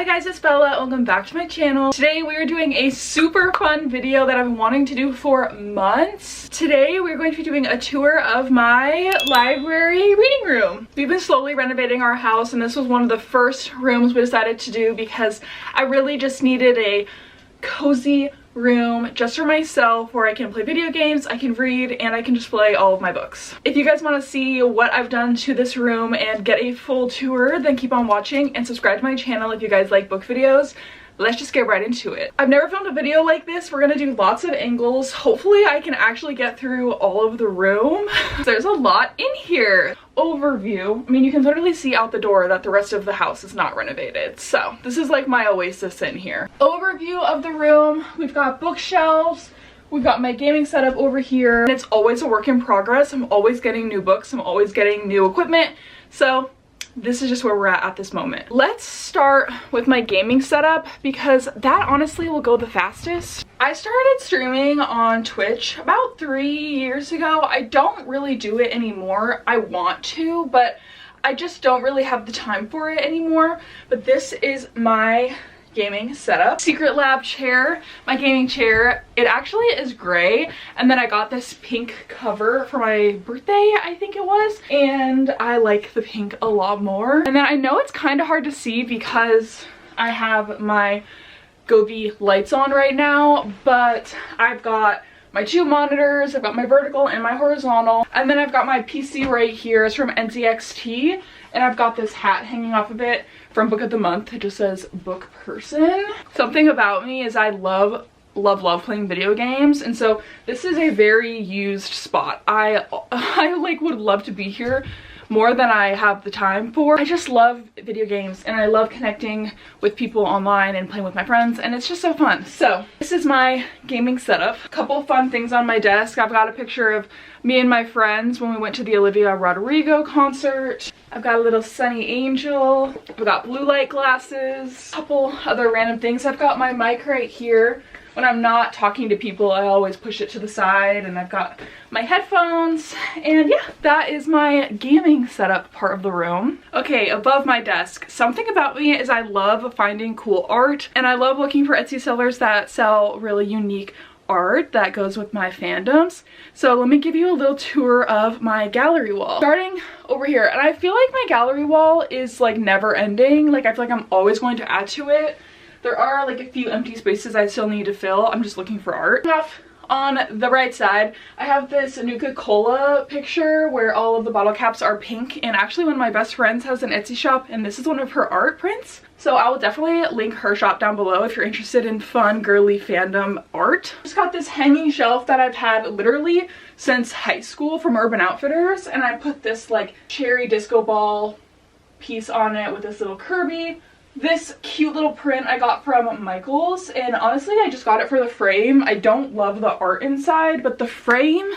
Hi guys, it's Bella. Welcome back to my channel. Today we are doing a super fun video that I've been wanting to do for months. Today we're going to be doing a tour of my library reading room. We've been slowly renovating our house and this was one of the first rooms we decided to do because I really just needed a cozy room just for myself where I can play video games, I can read, and I can display all of my books. If you guys want to see what I've done to this room and get a full tour, then keep on watching and subscribe to my channel if you guys like book videos. Let's just get right into it. I've never filmed a video like this. We're gonna do lots of angles. Hopefully I can actually get through all of the room. There's a lot in here. Overview. I mean, you can literally see out the door that the rest of the house is not renovated. So this is like my oasis in here. Overview of the room. We've got bookshelves. We've got my gaming setup over here. It's always a work in progress. I'm always getting new books. I'm always getting new equipment. So this is just where we're at this moment. Let's start with my gaming setup because that honestly will go the fastest. I started streaming on Twitch about 3 years ago. I don't really do it anymore. I want to, but I just don't really have the time for it anymore. But this is my gaming setup. Secret Lab chair, my gaming chair. It actually is gray, and then I got this pink cover for my birthday, I think it was, and I like the pink a lot more. And then I know it's kind of hard to see because I have my Govee lights on right now, but I've got my two monitors, I've got my vertical and my horizontal, and then I've got my PC right here. It's from NZXT, and I've got this hat hanging off of it from Book of the Month. It just says book person. Something about me is I love playing video games, and so this is a very used spot. I like would love to be here more than I have the time for. I just love video games and I love connecting with people online and playing with my friends, and it's just so fun. So this is my gaming setup. A couple fun things on my desk. I've got a picture of me and my friends when we went to the Olivia Rodrigo concert. I've got a little Sunny Angel. I've got blue light glasses. A couple other random things. I've got my mic right here. When I'm not talking to people, I always push it to the side, and I've got my headphones, and yeah, that is my gaming setup part of the room. Okay, above my desk, something about me is I love finding cool art, and I love looking for Etsy sellers that sell really unique art that goes with my fandoms. So let me give you a little tour of my gallery wall. Starting over here, and I feel like my gallery wall is like never ending. Like I feel like I'm always going to add to it. There are like a few empty spaces I still need to fill. I'm just looking for art. On the right side, I have this Nuka-Cola picture where all of the bottle caps are pink, and actually one of my best friends has an Etsy shop and this is one of her art prints. So I will definitely link her shop down below if you're interested in fun girly fandom art. Just got this hanging shelf that I've had literally since high school from Urban Outfitters, and I put this like cherry disco ball piece on it with this little Kirby. This cute little print I got from Michael's, and honestly I just got it for the frame. I don't love the art inside, but the frame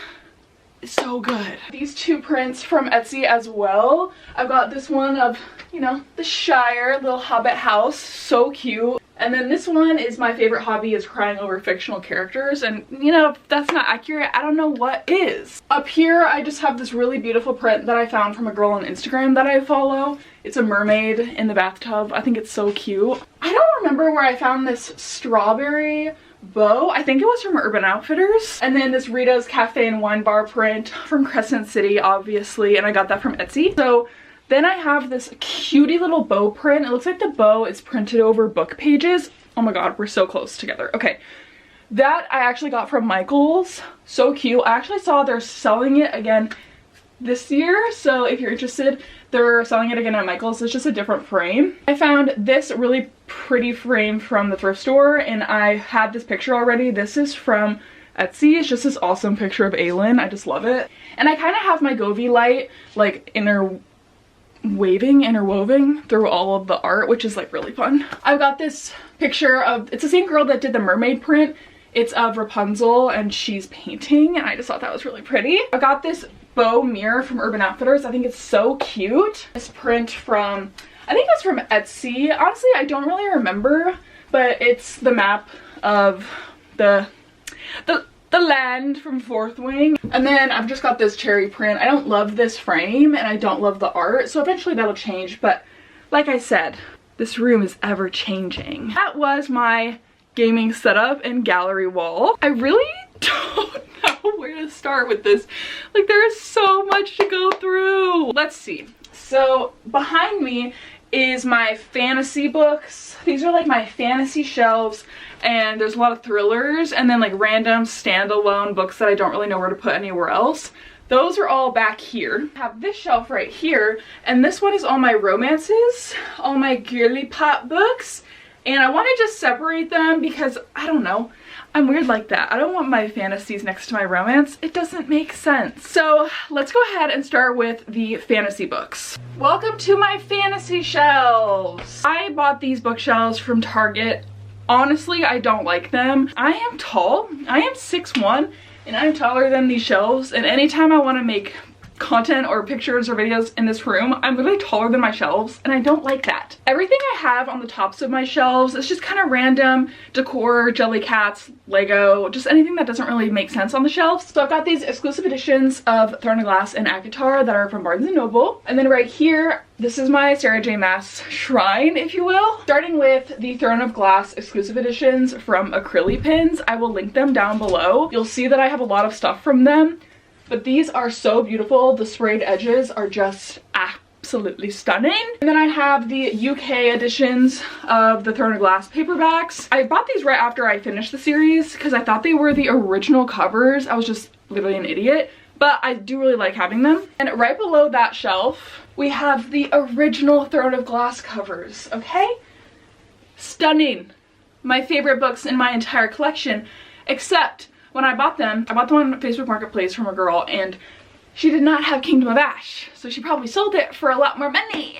is so good. These two prints from Etsy as well. I've got this one of, you know, the Shire little hobbit house, so cute. And then this one is my favorite hobby is crying over fictional characters, and you know, if that's not accurate, I don't know what is. Up here I just have this really beautiful print that I found from a girl on Instagram that I follow. It's a mermaid in the bathtub. I think it's so cute. I don't remember where I found this strawberry bow. I think it was from Urban Outfitters. And then this Rita's Cafe and Wine Bar print from Crescent City, obviously, and I got that from Etsy. So then I have this cutie little bow print. It looks like the bow is printed over book pages. Oh my god, we're so close together. Okay, that I actually got from Michael's. So cute. I actually saw they're selling it again this year, so if you're interested, they're selling it again at Michael's. It's just a different frame. I found this really pretty frame from the thrift store, and I had this picture already. This is from Etsy. It's just this awesome picture of Aelin. I just love it. And I kind of have my Govee light like interwoven through all of the art, which is like really fun. I've got this picture of, it's the same girl that did the mermaid print. It's of Rapunzel and she's painting, and I just thought that was really pretty. I got this bow mirror from Urban Outfitters. I think it's so cute. This print from, I think it's from Etsy. Honestly, I don't really remember, but it's the map of the land from Fourth Wing. And then I've just got this cherry print. I don't love this frame and I don't love the art, so eventually that'll change, but like I said, This room is ever changing. That was my gaming setup and gallery wall. I really don't know where to start with this. Like, there is so much to go through. Let's see. So behind me is my fantasy books. These are like my fantasy shelves, and there's a lot of thrillers and then like random standalone books that I don't really know where to put anywhere else. Those are all back here. I have this shelf right here, and this one is all my romances, all my girly pop books, and I want to just separate them because, I don't know, I'm weird like that. I don't want my fantasies next to my romance. It doesn't make sense. So let's go ahead and start with the fantasy books. Welcome to my fantasy shelves. I bought these bookshelves from Target. Honestly, I don't like them. I am tall. I am 6'1", and I'm taller than these shelves, and anytime I want to make content or pictures or videos in this room, I'm really taller than my shelves, and I don't like that. Everything I have on the tops of my shelves is just kind of random decor, jelly cats, Lego, just anything that doesn't really make sense on the shelves. So I've got these exclusive editions of Throne of Glass and ACOTAR that are from Barnes & Noble. And then right here, this is my Sarah J. Maas shrine, if you will. Starting with the Throne of Glass exclusive editions from Acrylic Pins. I will link them down below. You'll see that I have a lot of stuff from them. But these are so beautiful. The sprayed edges are just absolutely stunning. And then I have the UK editions of the Throne of Glass paperbacks. I bought these right after I finished the series because I thought they were the original covers. I was just literally an idiot. But I do really like having them. And right below that shelf, we have the original Throne of Glass covers, okay? Stunning. My favorite books in my entire collection, except when I bought them on Facebook Marketplace from a girl, and she did not have Kingdom of Ash, so she probably sold it for a lot more money,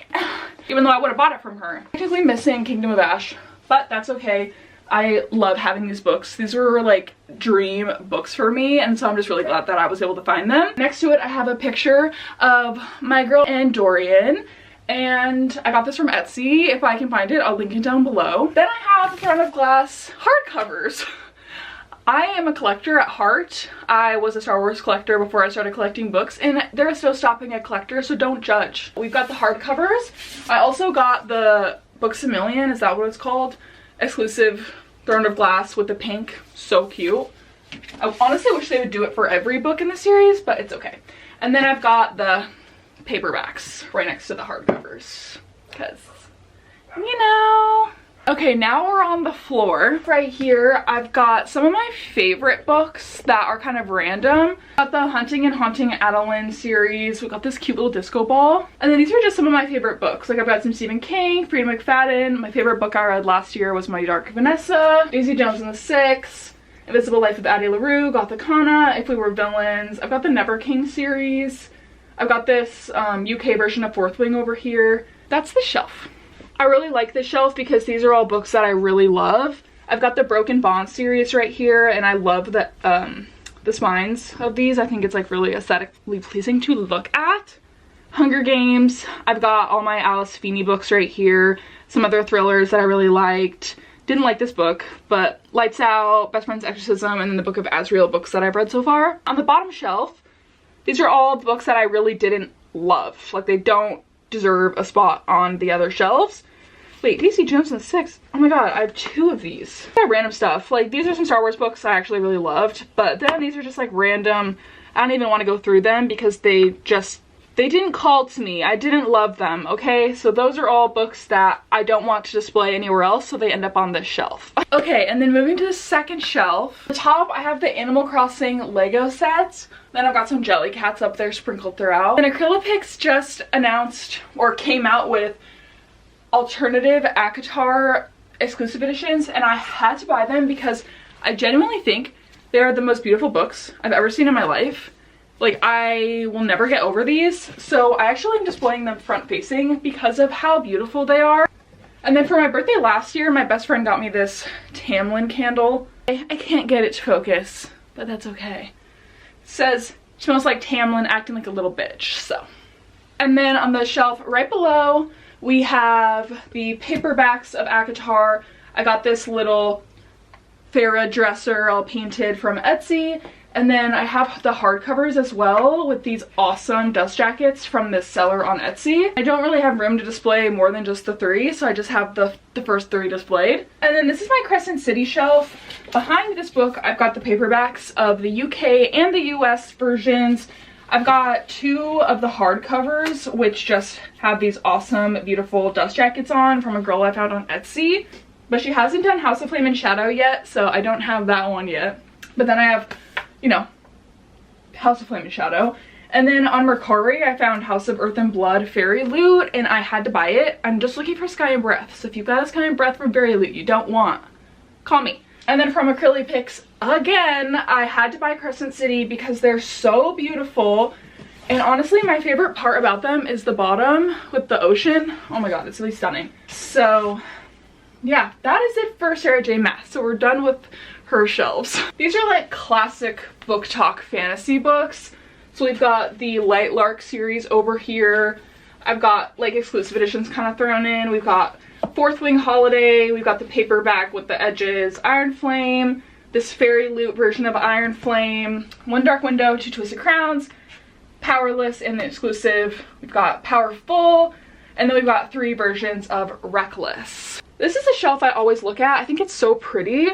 even though I would have bought it from her. Technically missing Kingdom of Ash, but that's okay. I love having these books. These were like dream books for me, and so I'm just really glad that I was able to find them. Next to it, I have a picture of my girl and Dorian, and I got this from Etsy. If I can find it, I'll link it down below. Then I have the Throne of Glass hardcovers. I am a collector at heart. I was a Star Wars collector before I started collecting books, and there is no stopping a collector, so don't judge. We've got the hardcovers. I also got the Books A Million, is that what it's called? Exclusive Throne of Glass with the pink. So cute. I honestly wish they would do it for every book in the series, but it's okay. And then I've got the paperbacks right next to the hardcovers, because, you know. Okay, now we're on the floor. Right here, I've got some of my favorite books that are kind of random. Got the Hunting and Haunting Adeline series. We got this cute little disco ball. And then these are just some of my favorite books. Like, I've got some Stephen King, Freida McFadden. My favorite book I read last year was Mighty Dark Vanessa, Daisy Jones and the Six, Invisible Life of Addie LaRue, Gothicana, If We Were Villains. I've got the Never King series. I've got this UK version of Fourth Wing over here. That's the shelf. I really like this shelf because these are all books that I really love. I've got the Broken Bond series right here, and I love the spines of these. I think it's like really aesthetically pleasing to look at. Hunger Games. I've got all my Alice Feeney books right here. Some other thrillers that I really liked. Didn't like this book, but Lights Out, Best Friend's Exorcism, and then the Book of Azrael books that I've read so far. On the bottom shelf, these are all books that I really didn't love. Like, they don't deserve a spot on the other shelves. Wait, Daisy Jones and the Six. Oh my god, I have 2 of these. I have random stuff. Like, these are some Star Wars books I actually really loved, but then these are just like random. I don't even want to go through them because they didn't call to me. I didn't love them, okay? So those are all books that I don't want to display anywhere else, so they end up on this shelf. Okay, and then moving to the second shelf. The top, I have the Animal Crossing Lego sets. Then I've got some jelly cats up there sprinkled throughout. And Acrylic just announced or came out with alternative ACOTAR exclusive editions, and I had to buy them because I genuinely think they are the most beautiful books I've ever seen in my life. Like, I will never get over these, so I actually am displaying them front facing because of how beautiful they are. And then for my birthday last year, my best friend got me this Tamlin candle. I can't get it to focus, but that's okay. It says, smells like Tamlin acting like a little bitch, so. And then on the shelf right below, we have the paperbacks of ACOTAR. I got this little Farrah dresser all painted from Etsy. And then I have the hardcovers as well with these awesome dust jackets from this seller on Etsy. I don't really have room to display more than just the 3, so I just have the first 3 displayed. And then this is my Crescent City shelf. Behind this book, I've got the paperbacks of the UK and the US versions. I've got 2 of the hardcovers, which just have these awesome, beautiful dust jackets on from a girl I found on Etsy. But she hasn't done House of Flame and Shadow yet, so I don't have that one yet. But then I have, you know, House of Flame and Shadow. And then on Mercari, I found House of Earth and Blood Fairy Loot, and I had to buy it. I'm just looking for Sky and Breath, so if you've got a Sky and Breath from Fairy Loot you don't want, call me. And then from Acrylic Picks, again, I had to buy Crescent City because they're so beautiful. And honestly, my favorite part about them is the bottom with the ocean. Oh my god, it's really stunning. So yeah, that is it for Sarah J. Maas. So we're done with her shelves. These are like classic book talk fantasy books. So we've got the Light Lark series over here. I've got like exclusive editions kind of thrown in. We've got Fourth Wing Holiday. We've got the paperback with the edges, Iron Flame, this Fairy Loot version of Iron Flame, One Dark Window, Two Twisted Crowns, Powerless, and the exclusive. We've got Powerful, and then we've got 3 versions of Reckless. This is a shelf I always look at. I think it's so pretty.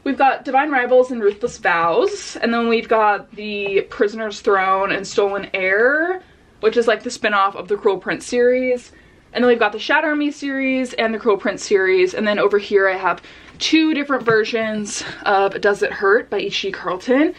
We've got Divine Rivals and Ruthless Vows, and then we've got the Prisoner's Throne and Stolen Heir, which is like the spin-off of the Cruel Prince series. And then we've got the Shadow Me series and the Cruel Prince series. And then over here I have 2 different versions of Does It Hurt by H.G. Carlton,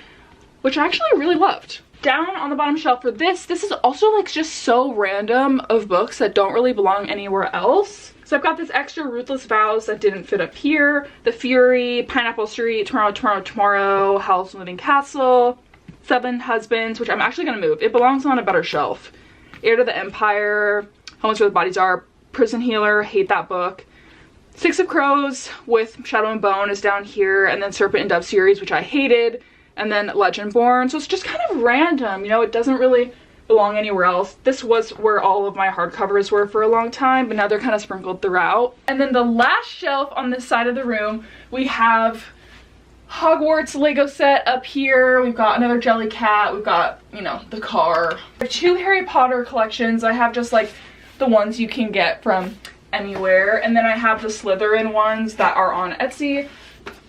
which I actually really loved. Down on the bottom shelf for this is also like just so random of books that don't really belong anywhere else. So I've got this extra Ruthless Vows that didn't fit up here, The Fury, Pineapple Street, Tomorrow, Tomorrow, Tomorrow, Howl's Moving Castle, Seven Husbands, which I'm actually gonna move. It belongs on a better shelf. Heir to the Empire, Homes Where the Bodies Are, Prison Healer, hate that book. Six of Crows with Shadow and Bone is down here, and then Serpent and Dove series, which I hated, and then Legendborn. So it's just kind of random, you know, it doesn't really belong anywhere else. This was where all of my hardcovers were for a long time, but now they're kind of sprinkled throughout. And then the last shelf on this side of the room, we have Hogwarts Lego set up here. We've got another Jellycat. We've got, you know, the car. I have 2 Harry Potter collections. I have just like the ones you can get from anywhere, and then I have the Slytherin ones that are on Etsy.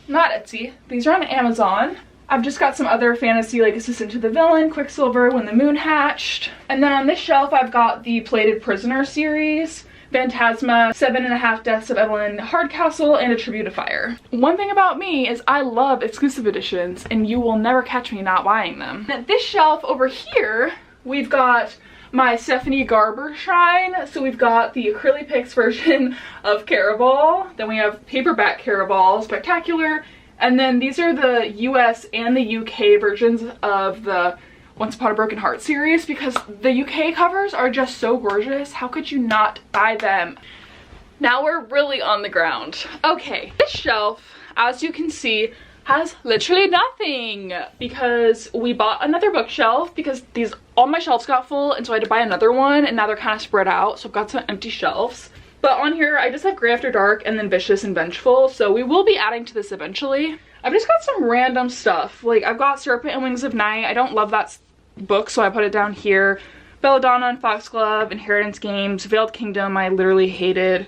Not Etsy, these are on Amazon. I've just got some other fantasy like Assistant to the Villain, Quicksilver, When the Moon Hatched. And then on this shelf I've got the Plated Prisoner series, Phantasma, 7.5 Deaths of Evelyn Hardcastle, and A Tribute of Fire. One thing about me is I love exclusive editions, and you will never catch me not buying them. At this shelf over here, we've got my Stephanie Garber Shrine. So we've got the Acrylic Picks version of Caraval, then we have paperback Caraval Spectacular, and then these are the US and the UK versions of the Once Upon a Broken Heart series, because the UK covers are just so gorgeous. How could you not buy them? Now we're really on the ground. Okay, this shelf, as you can see, has literally nothing, because we bought another bookshelf because all my shelves got full, and so I had to buy another one, and now they're kind of spread out, so I've got some empty shelves. But on here I just have Grey After Dark and then Vicious and Vengeful, so we will be adding to this eventually. I've just got some random stuff. Like I've got Serpent and Wings of Night. I don't love that book, so I put it down here. Belladonna and Foxglove, Inheritance Games, Veiled Kingdom I literally hated.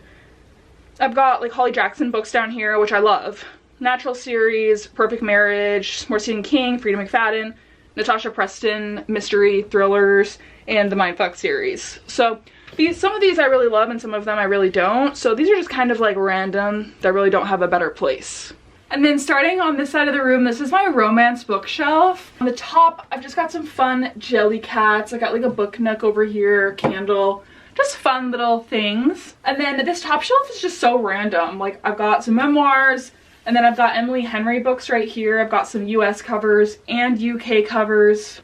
I've got like Holly Jackson books down here, which I love. Natural series, Perfect Marriage, More Stephen King, Frida McFadden, Natasha Preston, mystery thrillers, and the Mindfuck series. So some of these I really love and some of them I really don't. So these are just kind of like random that really don't have a better place. And then starting on this side of the room, this is my romance bookshelf. On the top, I've just got some fun Jellycats. I got like a book nook over here, candle, just fun little things. And then this top shelf is just so random. Like I've got some memoirs, and then I've got Emily Henry books right here. I've got some US covers and UK covers.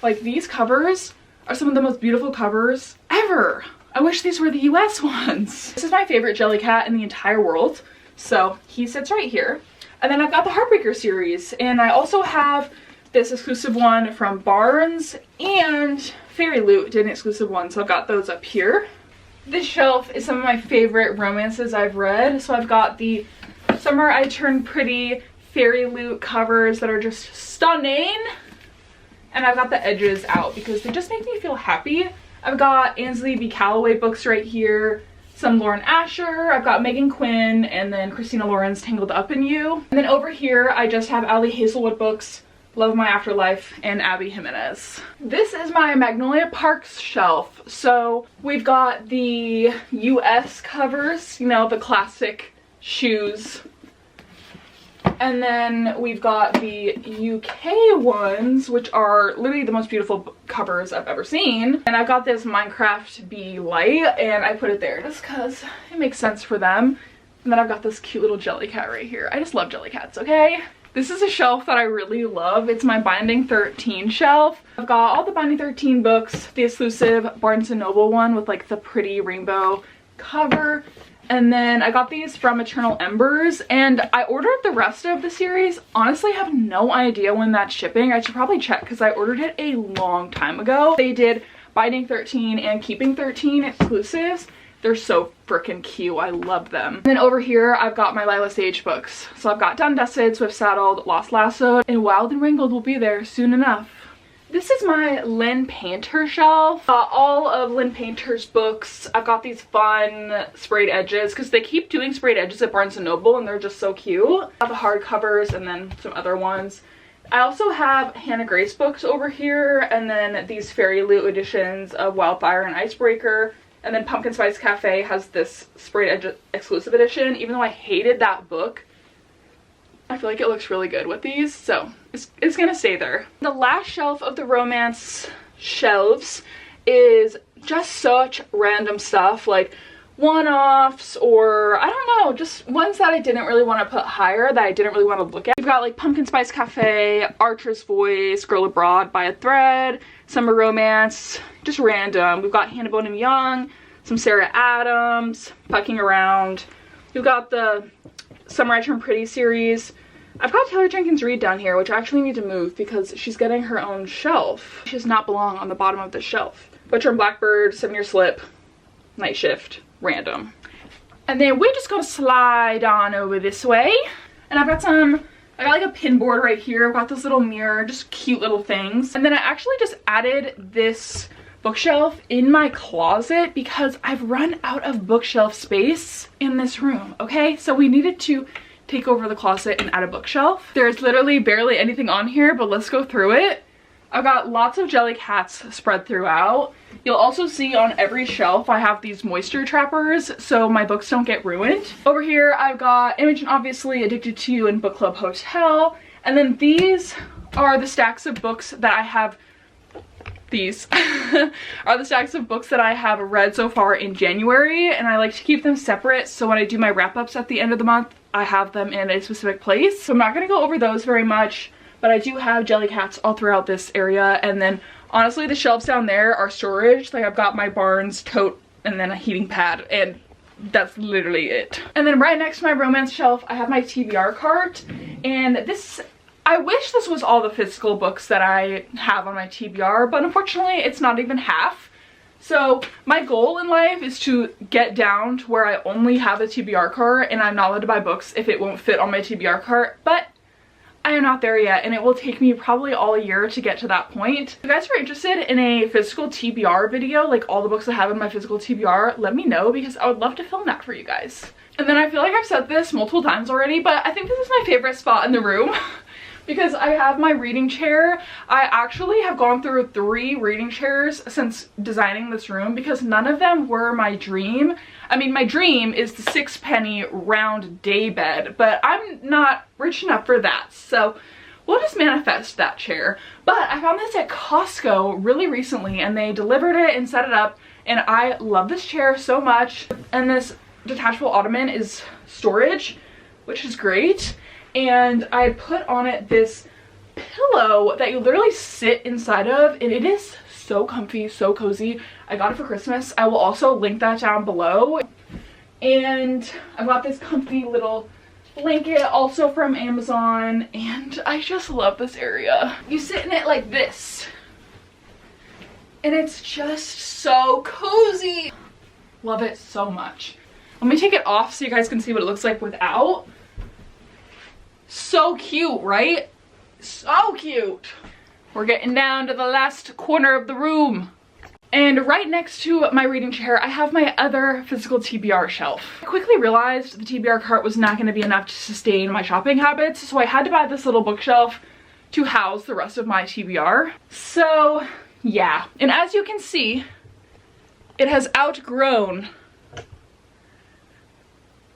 Like these covers are some of the most beautiful covers ever. I wish these were the US ones. This is my favorite Jellycat in the entire world. So he sits right here. And then I've got the Heartbreaker series, and I also have this exclusive one from Barnes, and Fairy Loot did an exclusive one, so I've got those up here. This shelf is some of my favorite romances I've read. So I've got the Summer I Turned Pretty, fairy loot covers that are just stunning. And I've got the edges out because they just make me feel happy. I've got Ansley B. Calloway books right here, some Lauren Asher, I've got Megan Quinn, and then Christina Lauren's Tangled Up in You. And then over here, I just have Allie Hazelwood books, Love My Afterlife, and Abby Jimenez. This is my Magnolia Parks shelf. So we've got the US covers, you know, the classic shoes. And then we've got the UK ones, which are literally the most beautiful covers I've ever seen. And I've got this Minecraft Bee light, and I put it there just because it makes sense for them. And then I've got this cute little jelly cat right here. I just love jelly cats, okay? This is a shelf that I really love. It's my Binding 13 shelf. I've got all the Binding 13 books, the exclusive Barnes & Noble one with like the pretty rainbow cover. And then I got these from Eternal Embers, and I ordered the rest of the series. Honestly, I have no idea when that's shipping. I should probably check because I ordered it a long time ago. They did Binding 13 and Keeping 13 exclusives. They're so freaking cute. I love them. And then over here, I've got my Lila Sage books. So I've got Done Dusted, Swift Saddled, Lost Lassoed, and Wild and Wrangled will be there soon enough. This is my Lynn Painter shelf. All of Lynn Painter's books. I've got these fun sprayed edges because they keep doing sprayed edges at Barnes & Noble and they're just so cute. I have the hardcovers and then some other ones. I also have Hannah Grace books over here, and then these Fairy Loot editions of Wildfire and Icebreaker. And then Pumpkin Spice Cafe has this sprayed edge exclusive edition. Even though I hated that book, I feel like it looks really good with these, so it's gonna stay there. The last shelf of the romance shelves is just such random stuff, like one-offs, or I don't know, just ones that I didn't really want to put higher, that I didn't really want to look at. We've got like Pumpkin Spice Cafe, Archer's Voice, Girl Abroad by a Thread, Summer Romance, just random. We've got Hannah Bonham Young, some Sarah Adams, Fucking Around. We've got the Summer I Turn Pretty series. I've got Taylor Jenkins Reid down here, which I actually need to move because she's getting her own shelf. She does not belong on the bottom of this shelf. Butcher and Blackbird, 7 Year Slip, Night Shift, random. And then we're just gonna slide on over this way. And I got like a pin board right here. I've got this little mirror, just cute little things. And then I actually just added this bookshelf in my closet because I've run out of bookshelf space in this room, okay? So we needed to take over the closet and add a bookshelf. There's literally barely anything on here, but let's go through it. I've got lots of jelly cats spread throughout. You'll also see on every shelf I have these moisture trappers so my books don't get ruined. Over here I've got Imogen Obviously, Addicted to You, and Book Club Hotel. And then these are the stacks of books that I have. These are the stacks of books that I have read so far in January, and I like to keep them separate so when I do my wrap-ups at the end of the month, I have them in a specific place. So I'm not going to go over those very much, but I do have jelly cats all throughout this area. And then honestly, the shelves down there are storage. Like I've got my Barnes tote and then a heating pad, and that's literally it. And then right next to my romance shelf, I have my TBR cart, and this, I wish this was all the physical books that I have on my TBR, but unfortunately it's not even half. So my goal in life is to get down to where I only have a TBR cart and I'm not allowed to buy books if it won't fit on my TBR cart, but I am not there yet, and it will take me probably all a year to get to that point. If you guys are interested in a physical TBR video, like all the books I have in my physical TBR, let me know because I would love to film that for you guys. And then I feel like I've said this multiple times already, but I think this is my favorite spot in the room. Because I have my reading chair. I actually have gone through 3 reading chairs since designing this room because none of them were my dream. I mean, my dream is the 6-penny round day bed, but I'm not rich enough for that. So we'll just manifest that chair. But I found this at Costco really recently and they delivered it and set it up, and I love this chair so much. And this detachable ottoman is storage, which is great. And I put on it this pillow that you literally sit inside of, and it is so comfy, so cozy. I got it for Christmas. I will also link that down below. And I got this comfy little blanket also from Amazon, and I just love this area. You sit in it like this, and it's just so cozy. Love it so much. Let me take it off so you guys can see what it looks like without. So cute, right? So cute. We're getting down to the last corner of the room. And right next to my reading chair, I have my other physical TBR shelf. I quickly realized the TBR cart was not going to be enough to sustain my shopping habits, so I had to buy this little bookshelf to house the rest of my TBR. So yeah, and as you can see, it has outgrown.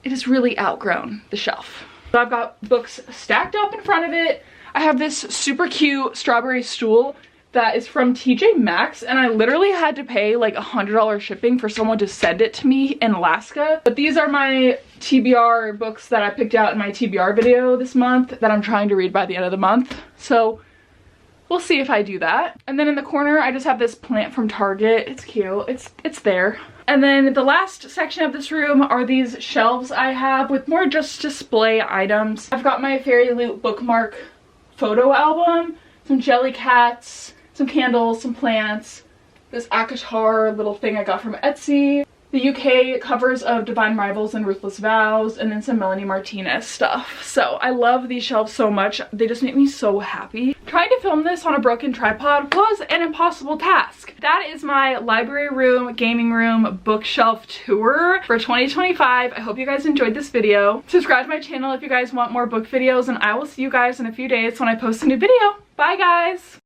It has really outgrown the shelf. So I've got books stacked up in front of it. I have this super cute strawberry stool that is from TJ Maxx, and I literally had to pay like $100 shipping for someone to send it to me in Alaska. But these are my TBR books that I picked out in my TBR video this month that I'm trying to read by the end of the month. So we'll see if I do that. And then in the corner, I just have this plant from Target. It's cute. It's there. And then the last section of this room are these shelves I have with more just display items. I've got my Fairy Loot bookmark photo album, some jelly cats, some candles, some plants, this Akatar little thing I got from Etsy, the UK covers of Divine Rivals and Ruthless Vows, and then some Melanie Martinez stuff. So I love these shelves so much. They just make me so happy. Trying to film this on a broken tripod was an impossible task. That is my library room, gaming room, bookshelf tour for 2025. I hope you guys enjoyed this video. Subscribe to my channel if you guys want more book videos, and I will see you guys in a few days when I post a new video. Bye guys!